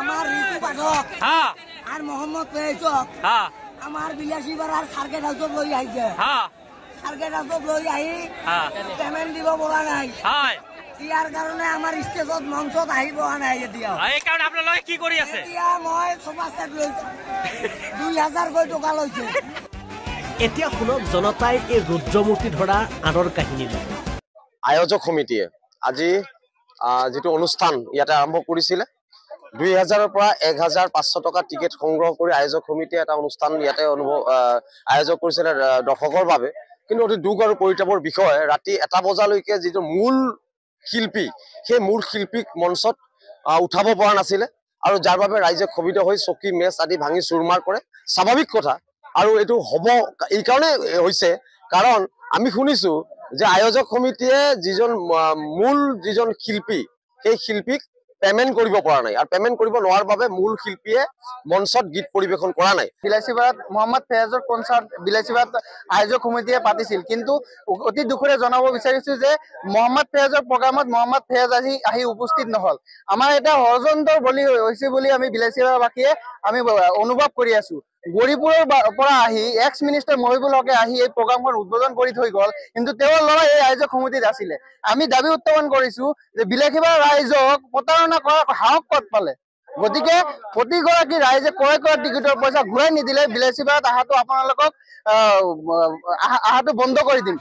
আমার ঋতু পাঠক হ্যাঁ আর মোহাম্মদ ফেজক হ্যাঁ আমার বিলাসী বাড়ার সার্কেট হাউসত লৈ আহিছে হ্যাঁ সার্কেট হাউসত লৈ আহি হ্যাঁ পেমেন্ট দিব পৰা নাই হয় ইয়াৰ কাৰণে আমাৰ ষ্টেজত মঞ্চত আহি পৰা নাই এতিয়া এই কাৰণে আপোনালোকে কি কৰি আছে এতিয়া মই সোফা সেট লৈছো 2000 কৈ টকা লৈছে এতিয়া শুনক জনতাই এই ৰুদ্ৰমূৰ্তি ধৰা আনৰ কাহিনী আয়োজক সমিতিয়ে আজি যেটো অনুষ্ঠান ইয়াতে আৰম্ভ কৰিছিলে 2000 ৰ পৰা 1500 টকা টিকেট সংগ্ৰহ কৰি আয়োজক সমিতিয়ে এটা অনুষ্ঠান ইয়াতে আয়োজক কৰিছিলে দৰ্শকৰ বাবে কিন্তু অতি দুখ আৰু পৰিতাপৰ বিষয় ৰাতি 1 বজালৈকে যেটো মূল শিল্পী সেই মূল শিল্পীক মঞ্চত উঠাব পৰা নাছিলে আৰু যাৰ বাবে ৰাইজে ক্ষোভিত হৈ চকী মেচ আদি ভাঙি চুৰমাৰ কৰে স্বাভাৱিক কথা আৰু এটো হ'ব এই কাৰণে হৈছে কাৰণ আমি শুনিছো যে আয়োজক সমিতিয়ে যিজন মূল যিজন শিল্পী সেই শিল্পীক পেমেন্ট কৰিব পৰা নাই আৰু পেমেন্ট কৰিব নোৱাৰাৰ বাবে মূল শিল্পীয়ে মঞ্চত গীত পৰিবেশন কৰা নাই বিলাসীবাড়াত মোহাম্মদ ফেয়াজৰ কনসাৰ্ট বিলাসীবাড়াত আয়োজক সমিতিয়ে পাতিছিল কিন্তু অতি দুখৰে জনাব বিচাৰিছো যে মোহাম্মদ ফেয়াজৰ প্ৰগ্ৰামত মোহাম্মদ ফেয়াজ আহি উপস্থিত নহল আমাৰ এটা হৰযন্ত্ৰৰ বলি হৈছে বুলি আমি বিলাসীবাড়াবাসীয়ে আমি অনুভৱ কৰি আছো গৰিপুৰৰ পৰা আহি এক্স মিনিষ্টাৰ মহিবুল হকে আহি এই প্ৰগ্ৰামখন উদ্বোধন কৰি থৈ গল কিন্তু তেওঁৰ ল'ৰা এই আয়োজক সমিতিত আছিলে আমি দাবী উত্থাপন কৰিছো যে বিলাসীবাড়া ৰাইজক প্ৰতাৰণা কৰাৰ সাহস ক'ত পালে গতিকে প্ৰতিগৰাকী ৰাইজে ক্ৰয় কৰা টিকেটৰ পইচা ঘূৰাই নিদিলে বিলাসীবাড়াত আহাটো আপোনালোকক আহাটো বন্ধ কৰি দিম